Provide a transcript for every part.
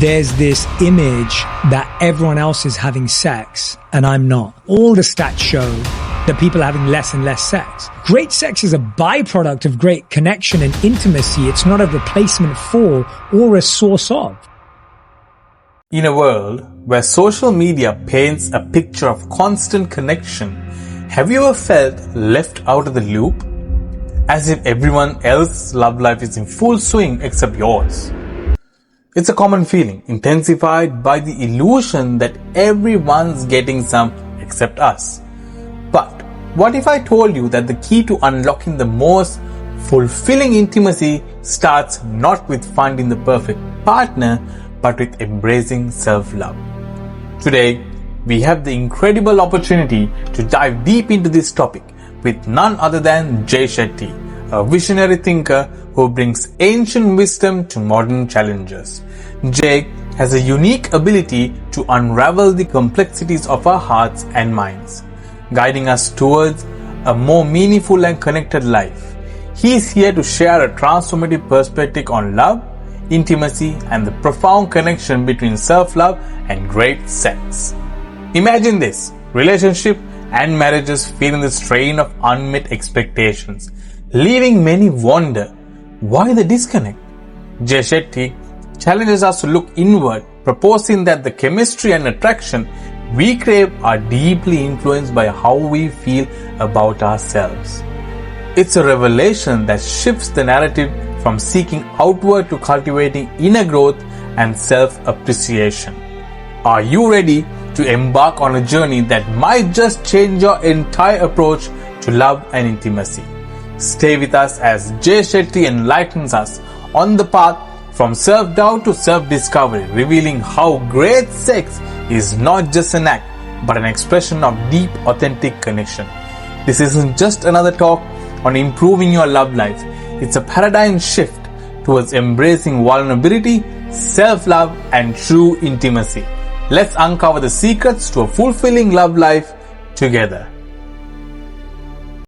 there's this image that everyone else is having sex and I'm not. All the stats show that people are having less and less sex. Great sex is a byproduct of great connection and intimacy. It's not a replacement for or a source of. In a world where social media paints a picture of constant connection, have you ever felt left out of the loop? As if everyone else's love life is in full swing except yours. It's a common feeling, intensified by the illusion that everyone's getting some except us. But what if I told you that the key to unlocking the most fulfilling intimacy starts not with finding the perfect partner, but with embracing self-love? Today, we have the incredible opportunity to dive deep into this topic with none other than Jay Shetty, a visionary thinker who brings ancient wisdom to modern challenges. Jay has a unique ability to unravel the complexities of our hearts and minds, guiding us towards a more meaningful and connected life. He is here to share a transformative perspective on love, intimacy, and the profound connection between self-love and great sex. Imagine this: relationship and marriages feeling the strain of unmet expectations, leaving many wonder why the disconnect. Jay Shetty challenges us to look inward, proposing that the chemistry and attraction we crave are deeply influenced by how we feel about ourselves. It's a revelation that shifts the narrative from seeking outward to cultivating inner growth and self-appreciation. Are you ready to embark on a journey that might just change your entire approach to love and intimacy? Stay with us as Jay Shetty enlightens us on the path from self-doubt to self-discovery, revealing how great sex is not just an act, but an expression of deep, authentic connection. This isn't just another talk on improving your love life. It's a paradigm shift towards embracing vulnerability, self-love, and true intimacy. Let's uncover the secrets to a fulfilling love life together.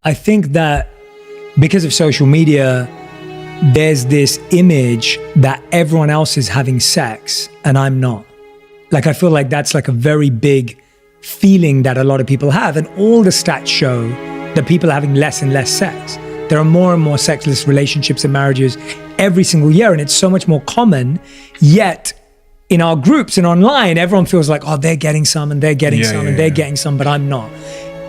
I think that because of social media, there's this image that everyone else is having sex and I'm not. Like, I feel like that's like a very big feeling that a lot of people have. And all the stats show that people are having less and less sex. There are more and more sexless relationships and marriages every single year. And it's so much more common. Yet in our groups and online, everyone feels like, oh, they're getting some and they're getting some and they're getting some, but I'm not.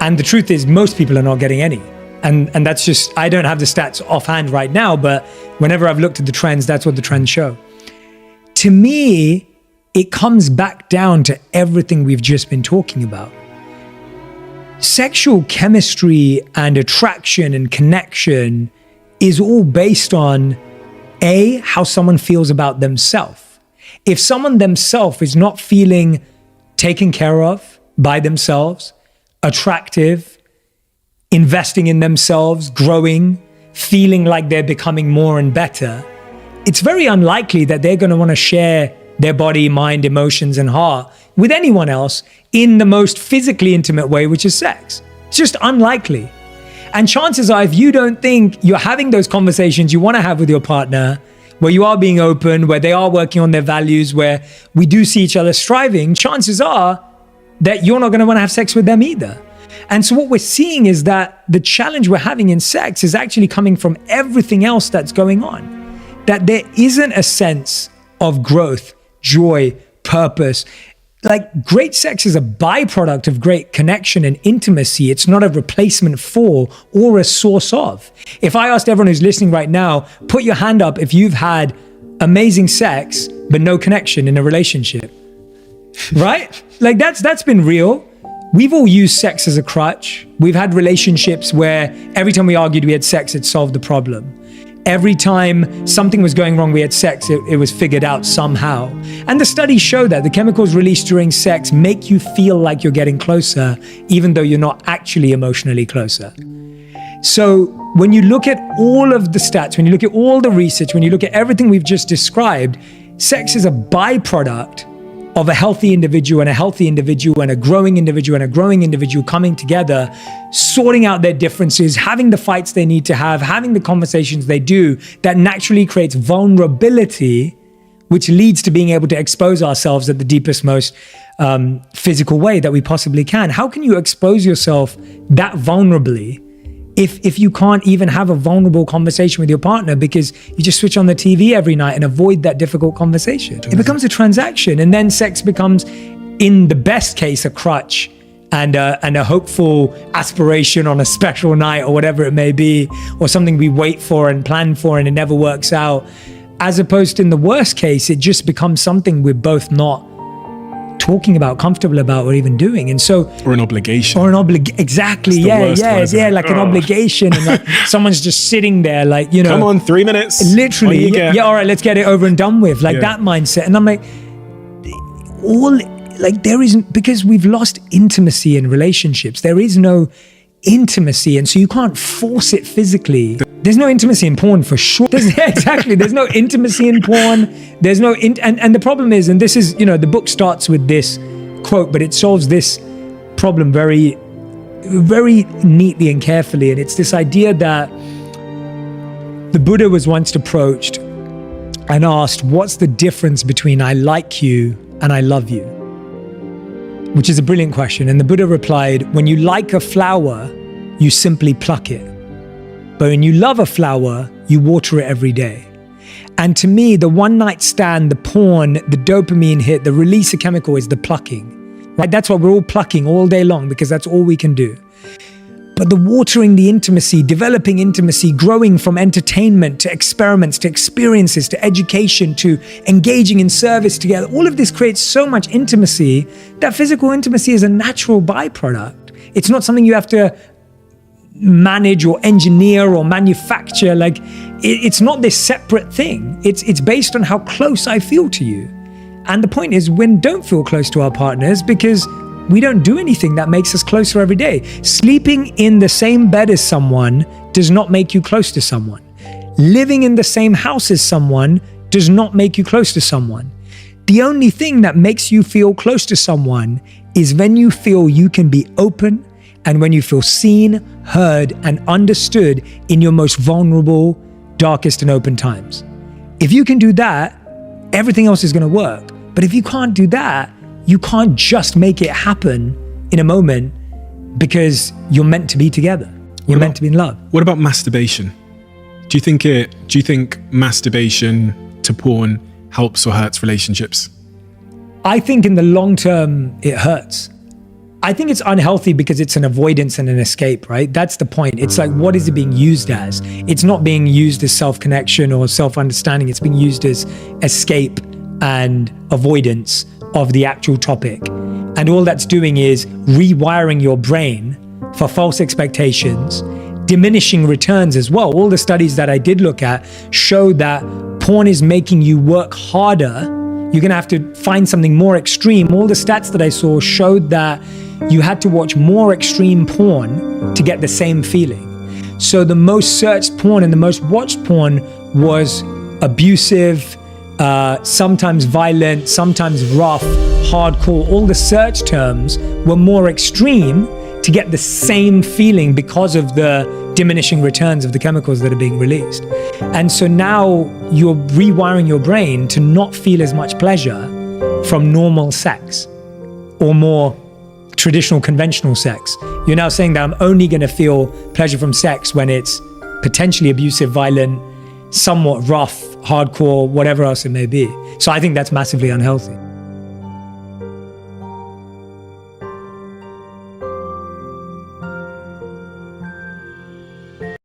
And the truth is most people are not getting any. And that's just, I don't have the stats offhand right now, but whenever I've looked at the trends, that's what the trends show. To me, it comes back down to everything we've just been talking about. Sexual chemistry and attraction and connection is all based on A, how someone feels about themselves. If someone themselves is not feeling taken care of by themselves, attractive, investing in themselves, growing, feeling like they're becoming more and better, it's very unlikely that they're going to want to share their body, mind, emotions, and heart with anyone else in the most physically intimate way, which is sex. It's just unlikely. And chances are, if you don't think you're having those conversations you want to have with your partner, where you are being open, where they are working on their values, where we do see each other striving, chances are that you're not going to want to have sex with them either. And so what we're seeing is that the challenge we're having in sex is actually coming from everything else that's going on. That there isn't a sense of growth, joy, purpose. Like, great sex is a byproduct of great connection and intimacy. It's not a replacement for or a source of. If I asked everyone who's listening right now, put your hand up if you've had amazing sex, but no connection in a relationship, right? Like that's been real. We've all used sex as a crutch. We've had relationships where every time we argued we had sex, it solved the problem. Every time something was going wrong, we had sex, it was figured out somehow. And the studies show that the chemicals released during sex make you feel like you're getting closer, even though you're not actually emotionally closer. So when you look at all of the stats, when you look at all the research, when you look at everything we've just described, sex is a byproduct of a healthy individual and a healthy individual and a growing individual coming together, sorting out their differences, having the fights they need to have, having the conversations they do, that naturally creates vulnerability, which leads to being able to expose ourselves at the deepest, most physical way that we possibly can. How can you expose yourself that vulnerably if you can't even have a vulnerable conversation with your partner because you just switch on the TV every night and avoid that difficult conversation? It becomes a transaction, and then sex becomes, in the best case, a crutch and a hopeful aspiration on a special night or whatever it may be, or something we wait for and plan for and it never works out. As opposed to, in the worst case, it just becomes something we're both not talking about, comfortable about, or even doing. And so, or an obligation. Exactly. Yeah, like an obligation, and like someone's just sitting there, like, you know, come on, 3 minutes. Literally, yeah, all right, let's get it over and done with. Like that mindset. And I'm like, there isn't, because we've lost intimacy in relationships. There is no intimacy, and so you can't force it physically. There's no intimacy in porn for sure. Exactly. There's no intimacy in porn. There's no and the problem is, and this is, you know, the book starts with this quote, but it solves this problem very, very neatly and carefully. And it's this idea that the Buddha was once approached and asked, what's the difference between I like you and I love you? Which is a brilliant question. And the Buddha replied, when you like a flower, you simply pluck it. But when you love a flower, you water it every day. And to me, the one night stand, the porn, the dopamine hit, the release of chemical is the plucking, right? That's what we're all plucking all day long, because that's all we can do. But the watering, the intimacy, developing intimacy, growing from entertainment to experiments, to experiences, to education, to engaging in service together, all of this creates so much intimacy that physical intimacy is a natural byproduct. It's not something you have to manage or engineer or manufacture. Like, it's not this separate thing. It's based on how close I feel to you. And the point is, we don't feel close to our partners because we don't do anything that makes us closer every day. Sleeping in the same bed as someone does not make you close to someone. Living in the same house as someone does not make you close to someone. The only thing that makes you feel close to someone is when you feel you can be open, and when you feel seen, heard, and understood in your most vulnerable, darkest, and open times. If you can do that, everything else is going to work. But if you can't do that, you can't just make it happen in a moment, because you're meant to be together. You're meant to be in love. What about masturbation? Do you think masturbation to porn helps or hurts relationships? I think in the long term, it hurts. I think it's unhealthy because it's an avoidance and an escape, right? That's the point. It's like, what is it being used as? It's not being used as self-connection or self-understanding. It's being used as escape and avoidance of the actual topic. And all that's doing is rewiring your brain for false expectations, diminishing returns as well. All the studies that I did look at show that porn is making you work harder. You're gonna have to find something more extreme. All the stats that I saw showed that you had to watch more extreme porn to get the same feeling. So the most searched porn and the most watched porn was abusive, sometimes violent, sometimes rough, hardcore. All the search terms were more extreme to get the same feeling because of the diminishing returns of the chemicals that are being released. And so now you're rewiring your brain to not feel as much pleasure from normal sex or more traditional, conventional sex. You're now saying that I'm only going to feel pleasure from sex when it's potentially abusive, violent, somewhat rough, hardcore, whatever else it may be. So I think that's massively unhealthy.